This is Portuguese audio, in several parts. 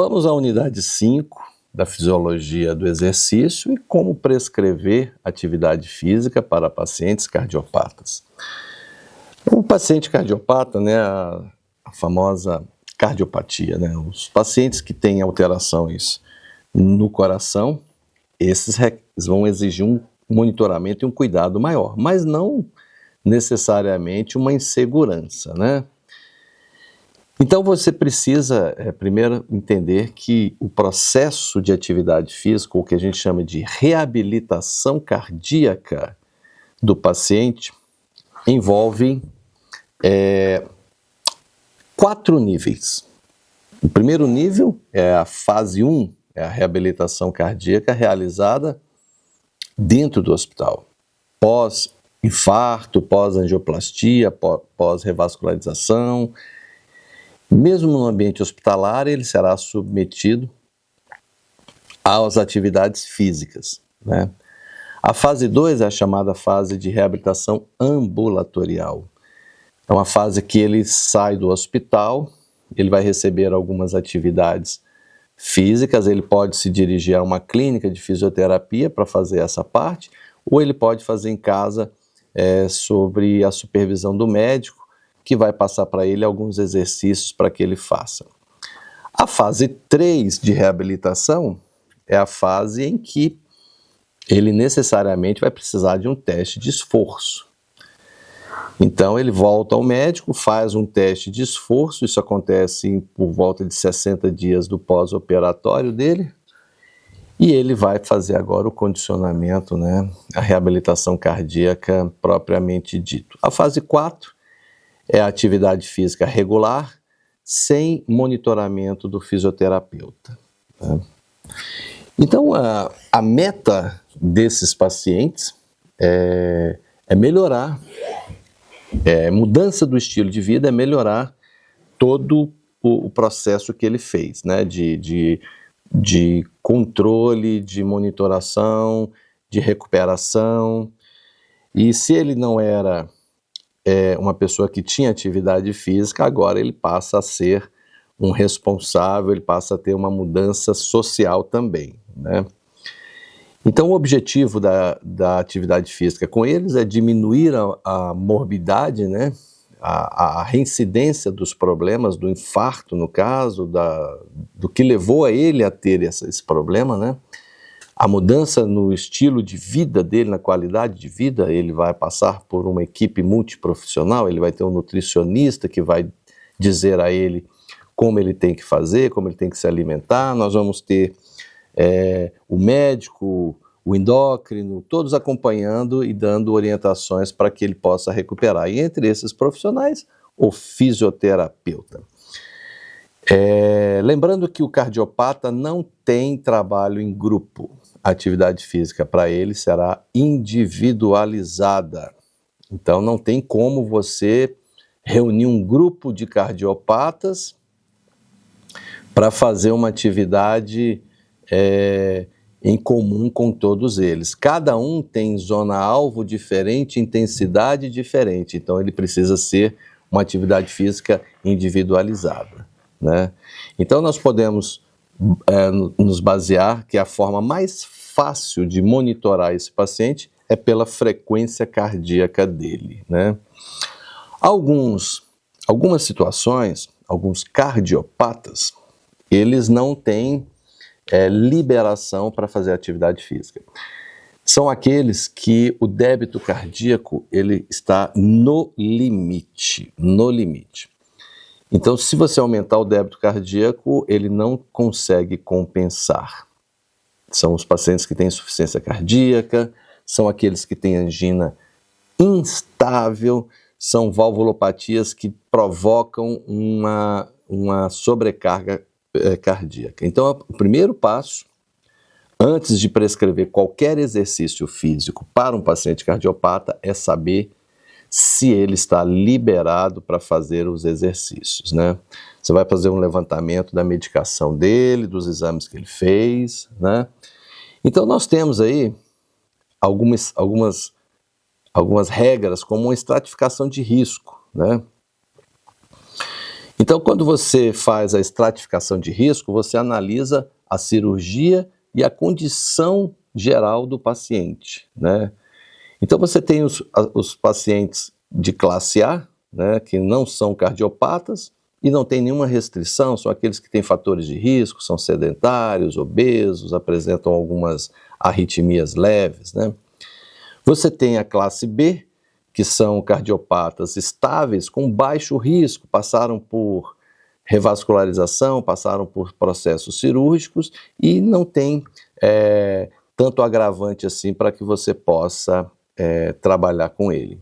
Vamos à unidade 5 da fisiologia do exercício e como prescrever atividade física para pacientes cardiopatas. O paciente cardiopata, a famosa cardiopatia, os pacientes que têm alterações no coração, esses vão exigir um monitoramento e um cuidado maior, mas não necessariamente uma insegurança, Então você precisa primeiro entender que o processo de atividade física, o que a gente chama de reabilitação cardíaca do paciente, envolve 4 níveis. O primeiro nível é a fase 1, é a reabilitação cardíaca realizada dentro do hospital, pós-infarto, pós-angioplastia, pós-revascularização. Mesmo no ambiente hospitalar, ele será submetido às atividades físicas, A fase 2 é a chamada fase de reabilitação ambulatorial. É uma fase que ele sai do hospital, ele vai receber algumas atividades físicas, ele pode se dirigir a uma clínica de fisioterapia para fazer essa parte, ou ele pode fazer em casa sobre a supervisão do médico, que vai passar para ele alguns exercícios para que ele faça. A fase 3 de reabilitação é a fase em que ele necessariamente vai precisar de um teste de esforço. Então ele volta ao médico, faz um teste de esforço, isso acontece por volta de 60 dias do pós-operatório dele, e ele vai fazer agora o condicionamento, a reabilitação cardíaca propriamente dito. A fase 4 é a atividade física regular, sem monitoramento do fisioterapeuta. Então, a meta desses pacientes é melhorar, mudança do estilo de vida é melhorar todo o processo que ele fez, de controle, de monitoração, de recuperação. E se ele não era uma pessoa que tinha atividade física, agora ele passa a ser um responsável, ele passa a ter uma mudança social também, Então o objetivo da atividade física com eles é diminuir a morbidade, a reincidência dos problemas, do infarto no caso, do que levou a ele a ter esse problema, A mudança no estilo de vida dele, na qualidade de vida, ele vai passar por uma equipe multiprofissional, ele vai ter um nutricionista que vai dizer a ele como ele tem que fazer, como ele tem que se alimentar, nós vamos ter o médico, o endócrino, todos acompanhando e dando orientações para que ele possa recuperar. E entre esses profissionais, o fisioterapeuta. Lembrando que o cardiopata não tem trabalho em grupo. A atividade física para ele será individualizada. Então não tem como você reunir um grupo de cardiopatas para fazer uma atividade em comum com todos eles. Cada um tem zona-alvo diferente, intensidade diferente. Então ele precisa ser uma atividade física individualizada. Então nós podemos nos basear que a forma mais fácil de monitorar esse paciente é pela frequência cardíaca dele. Algumas situações, alguns cardiopatas, eles não têm liberação para fazer atividade física. São aqueles que o débito cardíaco ele está no limite. Então, se você aumentar o débito cardíaco, ele não consegue compensar. São os pacientes que têm insuficiência cardíaca, são aqueles que têm angina instável, são valvulopatias que provocam uma sobrecarga cardíaca. Então, o primeiro passo, antes de prescrever qualquer exercício físico para um paciente cardiopata, é saber se ele está liberado para fazer os exercícios, Você vai fazer um levantamento da medicação dele, dos exames que ele fez, Então nós temos aí algumas regras, como uma estratificação de risco, Então, quando você faz a estratificação de risco, você analisa a cirurgia e a condição geral do paciente, né? Então, você tem os pacientes de classe A, né, que não são cardiopatas e não tem nenhuma restrição, são aqueles que têm fatores de risco, são sedentários, obesos, apresentam algumas arritmias leves, né? Você tem a classe B, que são cardiopatas estáveis com baixo risco, passaram por revascularização, passaram por processos cirúrgicos e não tem tanto agravante assim para que você possa trabalhar com ele.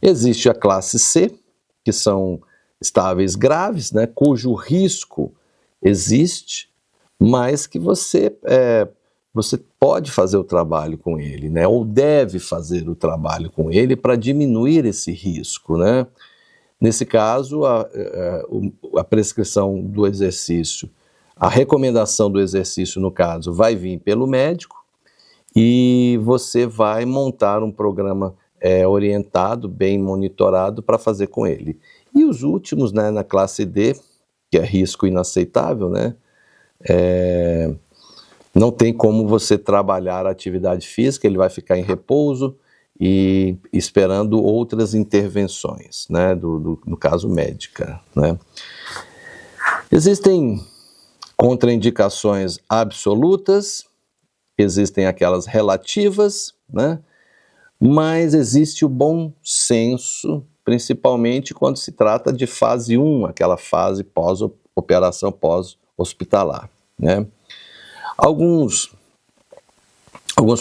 Existe a classe C, que são estáveis graves, né, cujo risco existe, mas que você pode fazer o trabalho com ele, né, ou deve fazer o trabalho com ele para diminuir esse risco, né? Nesse caso, a prescrição do exercício, a recomendação do exercício, no caso, vai vir pelo médico e você vai montar um programa orientado, bem monitorado para fazer com ele. E os últimos, né, na classe D, que é risco inaceitável, né, não tem como você trabalhar a atividade física, ele vai ficar em repouso e esperando outras intervenções, né, no caso médica, né. Existem contraindicações absolutas, existem aquelas relativas, né, mas existe o bom senso, principalmente quando se trata de fase 1, aquela fase pós-operação, pós-hospitalar, né. Alguns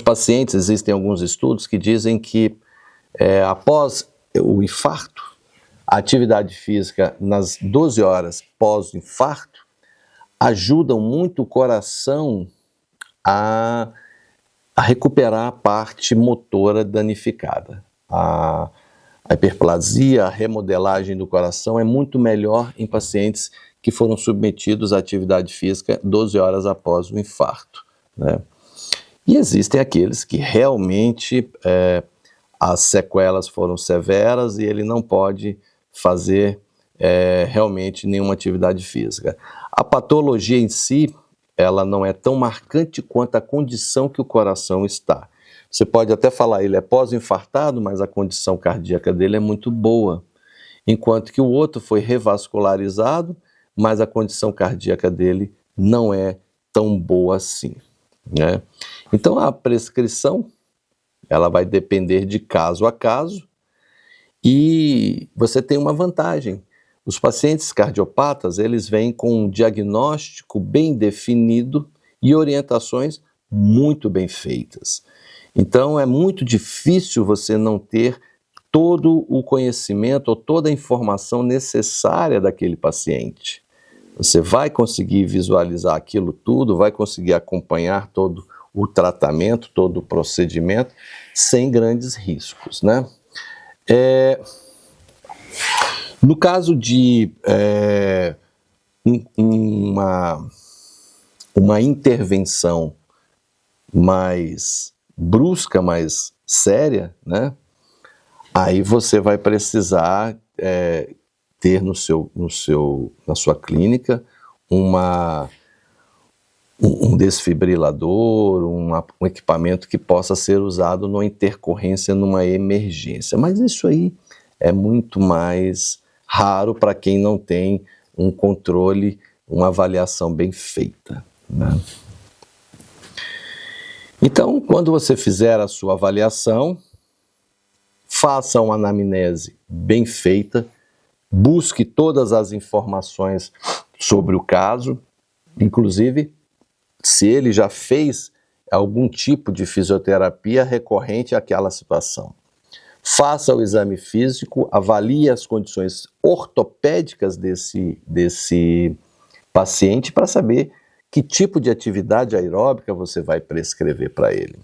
pacientes, existem alguns estudos que dizem que após o infarto, a atividade física nas 12 horas pós-infarto ajudam muito o coração a recuperar a parte motora danificada. A hiperplasia, a remodelagem do coração é muito melhor em pacientes que foram submetidos à atividade física 12 horas após o infarto, né? E existem aqueles que realmente as sequelas foram severas e ele não pode fazer realmente nenhuma atividade física. A patologia em si, ela não é tão marcante quanto a condição que o coração está. Você pode até falar, ele é pós-infartado, mas a condição cardíaca dele é muito boa, enquanto que o outro foi revascularizado, mas a condição cardíaca dele não é tão boa assim, né? Então a prescrição, ela vai depender de caso a caso e você tem uma vantagem. Os pacientes cardiopatas, eles vêm com um diagnóstico bem definido e orientações muito bem feitas. Então é muito difícil você não ter todo o conhecimento ou toda a informação necessária daquele paciente. Você vai conseguir visualizar aquilo tudo, vai conseguir acompanhar todo o tratamento, todo o procedimento, sem grandes riscos, né? No caso de uma intervenção mais brusca, mais séria, né? Aí você vai precisar ter na sua clínica um desfibrilador, um equipamento que possa ser usado numa intercorrência, numa emergência. Mas isso aí é muito mais raro para quem não tem um controle, uma avaliação bem feita, né? Então, quando você fizer a sua avaliação, faça uma anamnese bem feita, busque todas as informações sobre o caso, inclusive se ele já fez algum tipo de fisioterapia recorrente àquela situação. Faça o exame físico, avalie as condições ortopédicas desse paciente para saber que tipo de atividade aeróbica você vai prescrever para ele.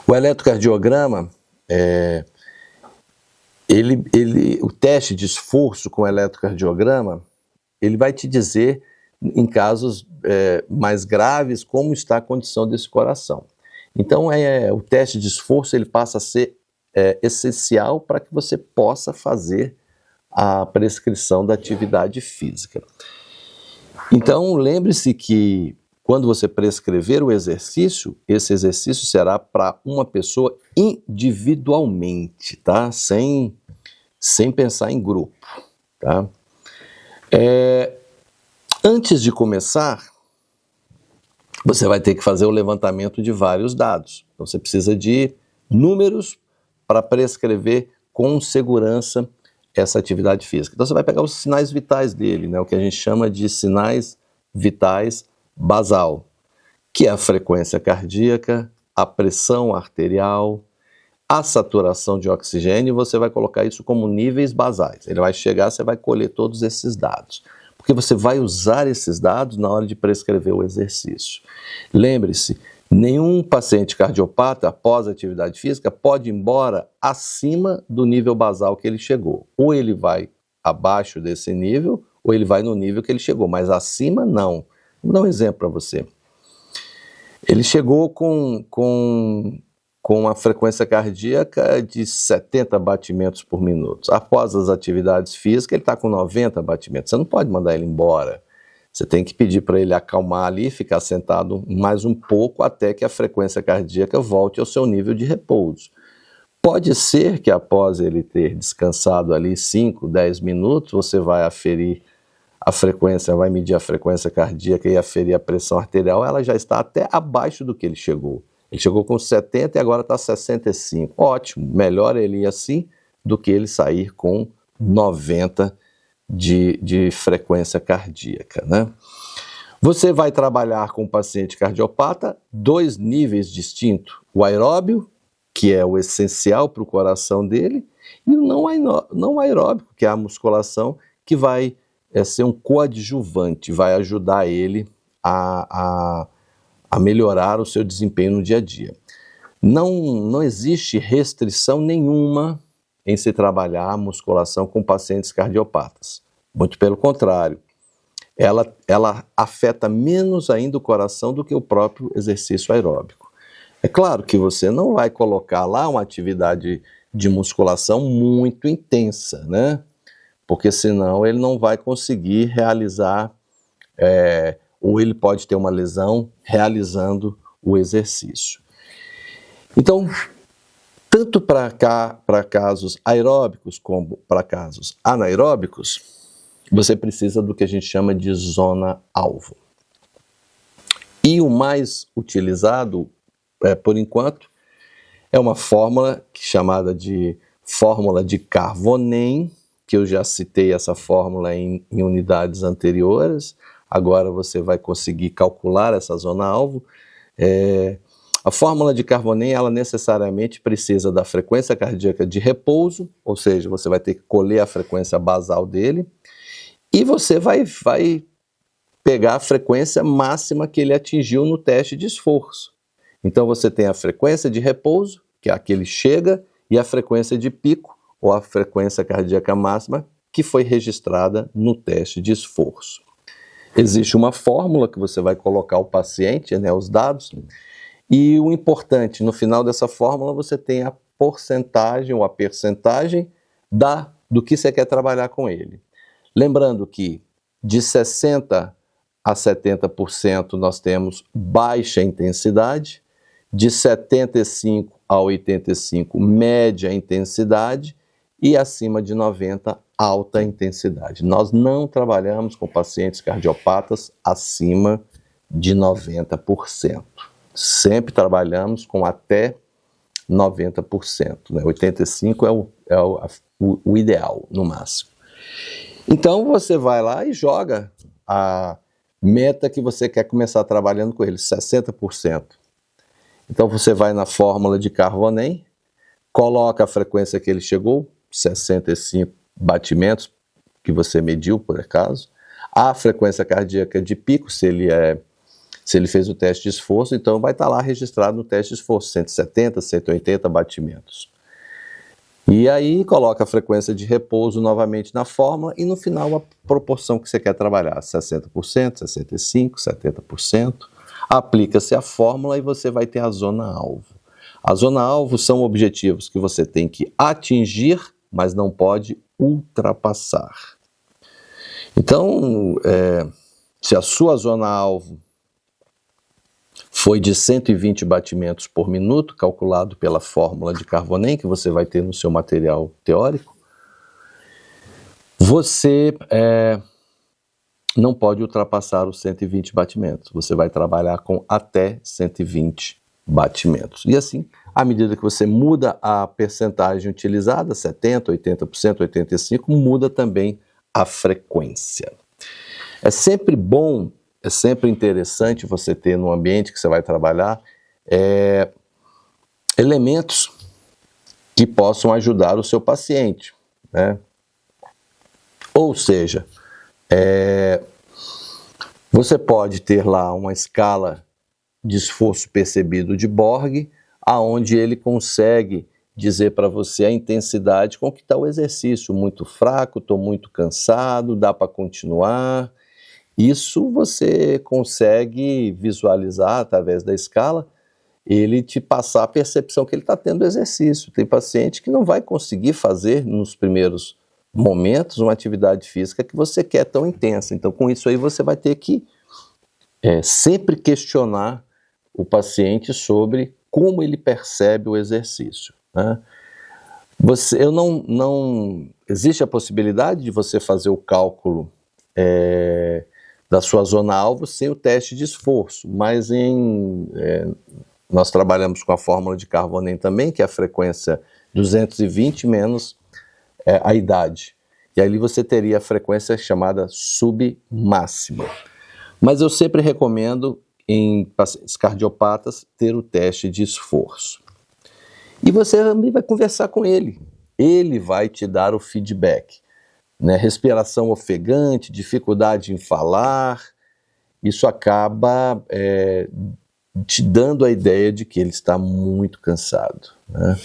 O eletrocardiograma, o teste de esforço com o eletrocardiograma, ele vai te dizer, em casos mais graves, como está a condição desse coração. Então, o teste de esforço ele passa a ser essencial para que você possa fazer a prescrição da atividade física. Então, lembre-se que quando você prescrever o exercício, esse exercício será para uma pessoa individualmente, tá? Sem pensar em grupo, tá? Antes de começar, você vai ter que fazer o levantamento de vários dados. Então, você precisa de números para prescrever com segurança essa atividade física. Então, você vai pegar os sinais vitais dele, né? O que a gente chama de sinais vitais basal, que é a frequência cardíaca, a pressão arterial, a saturação de oxigênio, você vai colocar isso como níveis basais. Ele vai chegar, você vai colher todos esses dados, porque você vai usar esses dados na hora de prescrever o exercício. Lembre-se, nenhum paciente cardiopata, após a atividade física, pode ir embora acima do nível basal que ele chegou. Ou ele vai abaixo desse nível, ou ele vai no nível que ele chegou, mas acima não. Vou dar um exemplo para você. Ele chegou com a frequência cardíaca de 70 batimentos por minuto. Após as atividades físicas, ele está com 90 batimentos. Você não pode mandar ele embora. Você tem que pedir para ele acalmar ali, ficar sentado mais um pouco até que a frequência cardíaca volte ao seu nível de repouso. Pode ser que após ele ter descansado ali 5, 10 minutos, você vai aferir a frequência, vai medir a frequência cardíaca e aferir a pressão arterial, ela já está até abaixo do que ele chegou. Ele chegou com 70 e agora está 65. Ótimo, melhor ele ir assim do que ele sair com 90 de frequência cardíaca, né? Você vai trabalhar com o paciente cardiopata 2 níveis distintos. O aeróbio, que é o essencial para o coração dele, e o não aeróbico, que é a musculação, que vai ser um coadjuvante, vai ajudar ele a melhorar o seu desempenho no dia a dia. Não existe restrição nenhuma em se trabalhar a musculação com pacientes cardiopatas. Muito pelo contrário, ela afeta menos ainda o coração do que o próprio exercício aeróbico. É claro que você não vai colocar lá uma atividade de musculação muito intensa, né? Porque senão ele não vai conseguir realizar, ou ele pode ter uma lesão realizando o exercício. Então, tanto para casos aeróbicos como para casos anaeróbicos, você precisa do que a gente chama de zona-alvo. E o mais utilizado, por enquanto, é uma fórmula chamada de fórmula de Carbonen, que eu já citei essa fórmula em unidades anteriores. Agora você vai conseguir calcular essa zona-alvo. A fórmula de Carbonen, ela necessariamente precisa da frequência cardíaca de repouso, ou seja, você vai ter que colher a frequência basal dele, e você vai pegar a frequência máxima que ele atingiu no teste de esforço. Então você tem a frequência de repouso, que é a que ele chega, e a frequência de pico, ou a frequência cardíaca máxima, que foi registrada no teste de esforço. Existe uma fórmula que você vai colocar o paciente, né, os dados, e o importante, no final dessa fórmula, você tem a porcentagem ou a percentagem do que você quer trabalhar com ele. Lembrando que de 60% a 70% nós temos baixa intensidade, de 75% a 85% média intensidade e acima de 90% alta intensidade. Nós não trabalhamos com pacientes cardiopatas acima de 90%. Sempre trabalhamos com até 90%, né? 85% é o ideal, no máximo. Então você vai lá e joga a meta que você quer começar trabalhando com ele, 60%. Então você vai na fórmula de Carbonen, coloca a frequência que ele chegou, 65 batimentos, que você mediu por acaso, a frequência cardíaca de pico, se ele fez o teste de esforço, então vai estar lá registrado no teste de esforço, 170, 180 batimentos. E aí coloca a frequência de repouso novamente na fórmula e no final a proporção que você quer trabalhar, 60%, 65%, 70%. Aplica-se a fórmula e você vai ter a zona-alvo. A zona-alvo são objetivos que você tem que atingir, mas não pode ultrapassar. Então, se a sua zona-alvo foi de 120 batimentos por minuto, calculado pela fórmula de Carbonen, que você vai ter no seu material teórico, você não pode ultrapassar os 120 batimentos. Você vai trabalhar com até 120 batimentos. E assim, à medida que você muda a percentagem utilizada, 70%, 80%, 85%, muda também a frequência. É sempre bom, é sempre interessante você ter no ambiente que você vai trabalhar elementos que possam ajudar o seu paciente, né? Ou seja, você pode ter lá uma escala de esforço percebido de Borg, aonde ele consegue dizer para você a intensidade com que está o exercício, muito fraco, estou muito cansado, dá para continuar. Isso você consegue visualizar através da escala, ele te passar a percepção que ele está tendo exercício. Tem paciente que não vai conseguir fazer nos primeiros momentos uma atividade física que você quer tão intensa. Então, com isso aí, você vai ter que sempre questionar o paciente sobre como ele percebe o exercício, né? Existe a possibilidade de você fazer o cálculo da sua zona-alvo sem o teste de esforço, mas nós trabalhamos com a fórmula de Carbonen também, que é a frequência 220 menos a idade. E ali você teria a frequência chamada submáxima. Mas eu sempre recomendo em pacientes cardiopatas ter o teste de esforço. E você também vai conversar com ele. Ele vai te dar o feedback, né? Respiração ofegante, dificuldade em falar, isso acaba te dando a ideia de que ele está muito cansado, né?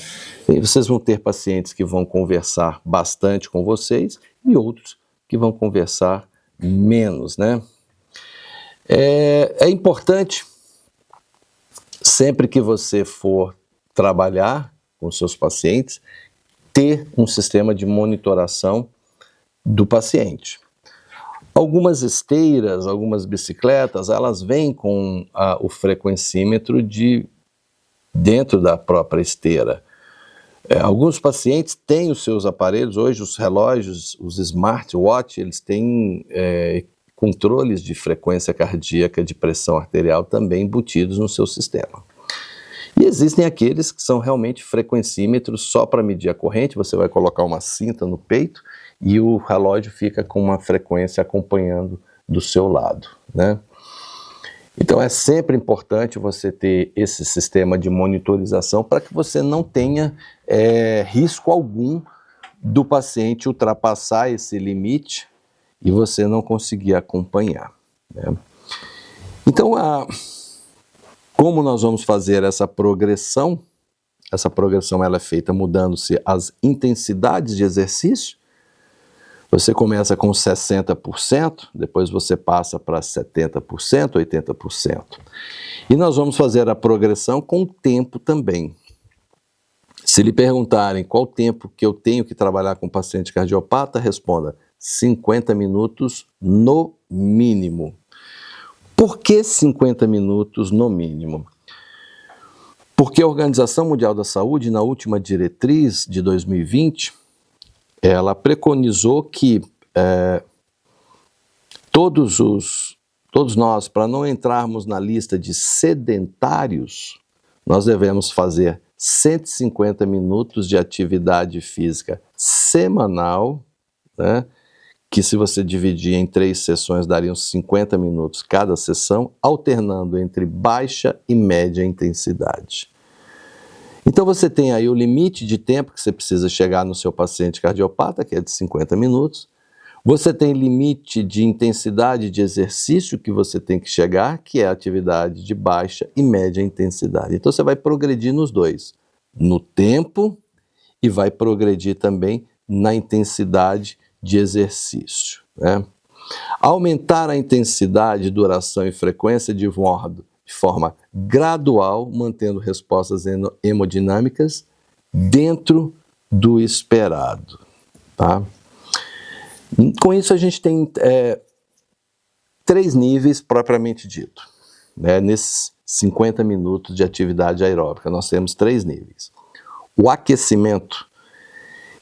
E vocês vão ter pacientes que vão conversar bastante com vocês e outros que vão conversar menos, né? É importante, sempre que você for trabalhar com seus pacientes, ter um sistema de monitoração do paciente. Algumas esteiras, algumas bicicletas, elas vêm com o frequencímetro dentro da própria esteira. Alguns pacientes têm os seus aparelhos, hoje os relógios, os smartwatch, eles têm controles de frequência cardíaca, de pressão arterial também embutidos no seu sistema. E existem aqueles que são realmente frequencímetros só para medir a corrente, você vai colocar uma cinta no peito e o relógio fica com uma frequência acompanhando do seu lado, né? Então é sempre importante você ter esse sistema de monitorização para que você não tenha risco algum do paciente ultrapassar esse limite e você não conseguir acompanhar, né? Então, como nós vamos fazer essa progressão? Essa progressão ela é feita mudando-se as intensidades de exercício. Você começa com 60%, depois você passa para 70%, 80%. E nós vamos fazer a progressão com o tempo também. Se lhe perguntarem qual tempo que eu tenho que trabalhar com paciente cardiopata, responda 50 minutos no mínimo. Por que 50 minutos no mínimo? Porque a Organização Mundial da Saúde, na última diretriz de 2020, ela preconizou que todos nós, para não entrarmos na lista de sedentários, nós devemos fazer 150 minutos de atividade física semanal, né? Que se você dividir em 3 sessões, dariam 50 minutos cada sessão, alternando entre baixa e média intensidade. Então você tem aí o limite de tempo que você precisa chegar no seu paciente cardiopata, que é de 50 minutos. Você tem limite de intensidade de exercício que você tem que chegar, que é a atividade de baixa e média intensidade. Então você vai progredir nos dois, no tempo e vai progredir também na intensidade de exercício, né? Aumentar a intensidade, duração e frequência de forma gradual, mantendo respostas hemodinâmicas dentro do esperado, tá? Com isso a gente tem 3 níveis propriamente dito, né? Nesses 50 minutos de atividade aeróbica nós temos 3 níveis. O aquecimento,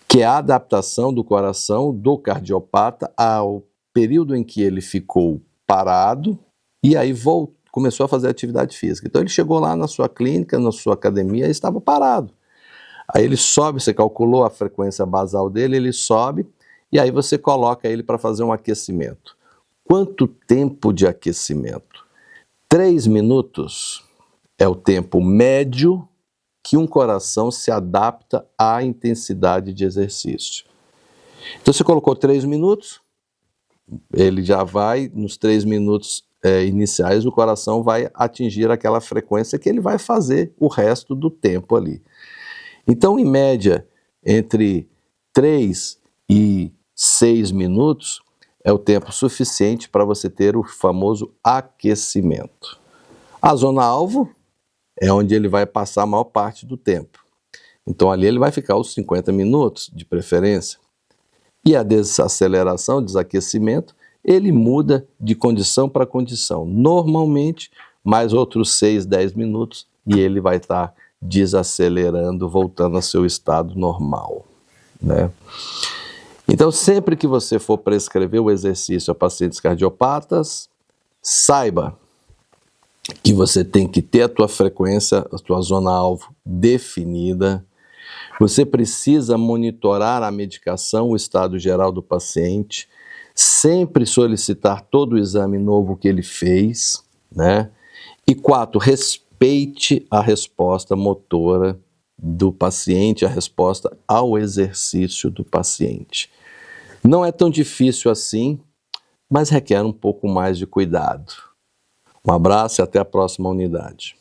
que é a adaptação do coração do cardiopata ao período em que ele ficou parado e aí começou a fazer atividade física. Então ele chegou lá na sua clínica, na sua academia e estava parado. Aí ele sobe, você calculou a frequência basal dele, ele sobe e aí você coloca ele para fazer um aquecimento. Quanto tempo de aquecimento? 3 minutos é o tempo médio que um coração se adapta à intensidade de exercício. Então você colocou 3 minutos, ele já vai, nos 3 minutos iniciais, o coração vai atingir aquela frequência que ele vai fazer o resto do tempo ali. Então, em média, entre 3 e 6 minutos é o tempo suficiente para você ter o famoso aquecimento. A zona-alvo é onde ele vai passar a maior parte do tempo. Então, ali ele vai ficar os 50 minutos, de preferência. E a desaceleração, desaquecimento, ele muda de condição para condição. Normalmente, mais outros 6, 10 minutos e ele vai estar desacelerando, voltando ao seu estado normal, né? Então, sempre que você for prescrever o exercício a pacientes cardiopatas, saiba que você tem que ter a tua frequência, a tua zona-alvo definida. Você precisa monitorar a medicação, o estado geral do paciente, sempre solicitar todo o exame novo que ele fez, né? E 4, respeite a resposta motora do paciente, a resposta ao exercício do paciente. Não é tão difícil assim, mas requer um pouco mais de cuidado. Um abraço e até a próxima unidade.